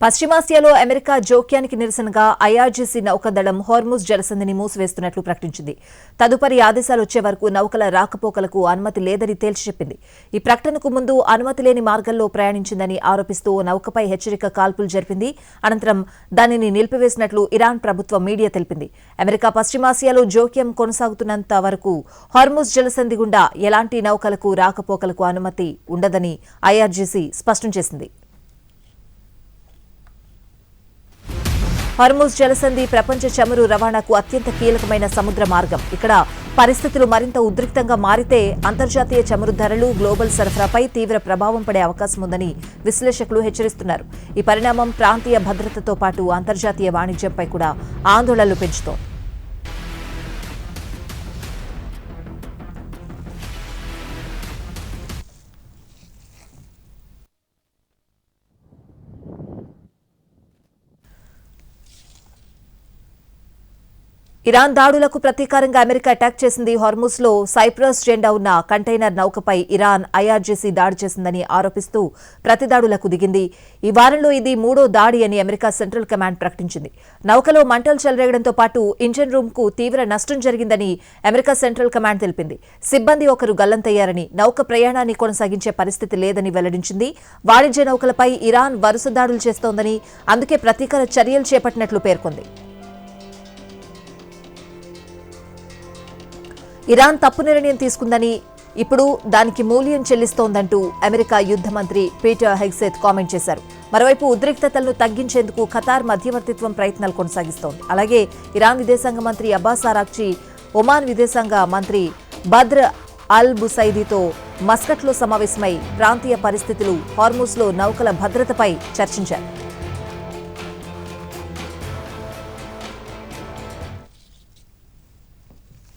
పశ్చిమాసియాలో అమెరికా జోక్యానికి నిరసనగా ఐఆర్జీసీ నౌకాదళం హార్ముజ్ జలసంధిని మూసివేస్తున్నట్లు ప్రకటించింది. తదుపరి ఆదేశాలు వచ్చే వరకు నౌకల రాకపోకలకు అనుమతి లేదని తేల్చి చెప్పింది. ఈ ప్రకటనకు ముందు అనుమతి లేని మార్గంలో ప్రయాణించిందని ఆరోపిస్తూ నౌకపై హెచ్చరిక కాల్పులు జరిపింది. అనంతరం దానిని నిలిపివేసినట్లు ఇరాన్ ప్రభుత్వ మీడియా తెలిపింది. అమెరికా పశ్చిమాసియాలో జోక్యం కొనసాగుతున్నంత వరకు హార్ముజ్ జలసంధి గుండా ఎలాంటి నౌకలకు రాకపోకలకు అనుమతి ఉండదని ఐఆర్జీసీ స్పష్టం చేసింది. హార్ముజ్ జలసంధి ప్రపంచ చమురు రవాణాకు అత్యంత కీలకమైన సముద్ర మార్గం. ఇక్కడ పరిస్థితులు మరింత ఉద్రిక్తంగా మారితే అంతర్జాతీయ చమురు ధరలు, గ్లోబల్ సరఫరాపై తీవ్ర ప్రభావం పడే అవకాశం ఉందని విశ్లేషకులు హెచ్చరిస్తున్నారు. ఈ పరిణామం ప్రాంతీయ భద్రతతో పాటు అంతర్జాతీయ వాణిజ్యంపై కూడా ఆందోళనలు పెంచుతోంది. ఇరాన్ దాడులకు ప్రతీకారంగా అమెరికా అటాక్ చేసింది. హార్ముజ్లో సైప్రస్ జెండా ఉన్న కంటైనర్ నౌకపై ఇరాన్ ఐఆర్జీసీ దాడి చేసిందని ఆరోపిస్తూ ప్రతిదాడులకు దిగింది. ఈ వారంలో ఇది 3వ దాడి అని అమెరికా సెంట్రల్ కమాండ్ ప్రకటించింది. నౌకలో మంటలు చెలరేగడంతో పాటు ఇంజిన్ రూమ్కు తీవ్ర నష్టం జరిగిందని అమెరికా సెంట్రల్ కమాండ్ తెలిపింది. సిబ్బంది ఒకరు గల్లంతయ్యారని, నౌక ప్రయాణాన్ని కొనసాగించే పరిస్థితి లేదని వెల్లడించింది. వాణిజ్య నౌకలపై ఇరాన్ వరుస దాడులు చేస్తోందని, అందుకే ప్రతీకార చర్యలు చేపట్టినట్లు పేర్కొంది. ఇరాన్ తప్పు నిర్ణయం తీసుకుందని, ఇప్పుడు దానికి మూల్యం చెల్లిస్తోందంటూ అమెరికా యుద్ధ మంత్రి పీటర్ హెగ్సెత్ కామెంట్ చేశారు. మరోవైపు ఉద్రిక్తతలను తగ్గించేందుకు ఖతార్ మధ్యవర్తిత్వం ప్రయత్నాలు కొనసాగిస్తోంది. అలాగే ఇరాన్ విదేశాంగ మంత్రి అబ్బాస్ ఆరాగ్చి, ఒమాన్ విదేశాంగ మంత్రి బద్ర్ అల్ బుసైదీతో మస్కట్లో సమావేశమై ప్రాంతీయ పరిస్థితులు, హార్ముజ్లో నౌకల భద్రతపై చర్చించారు.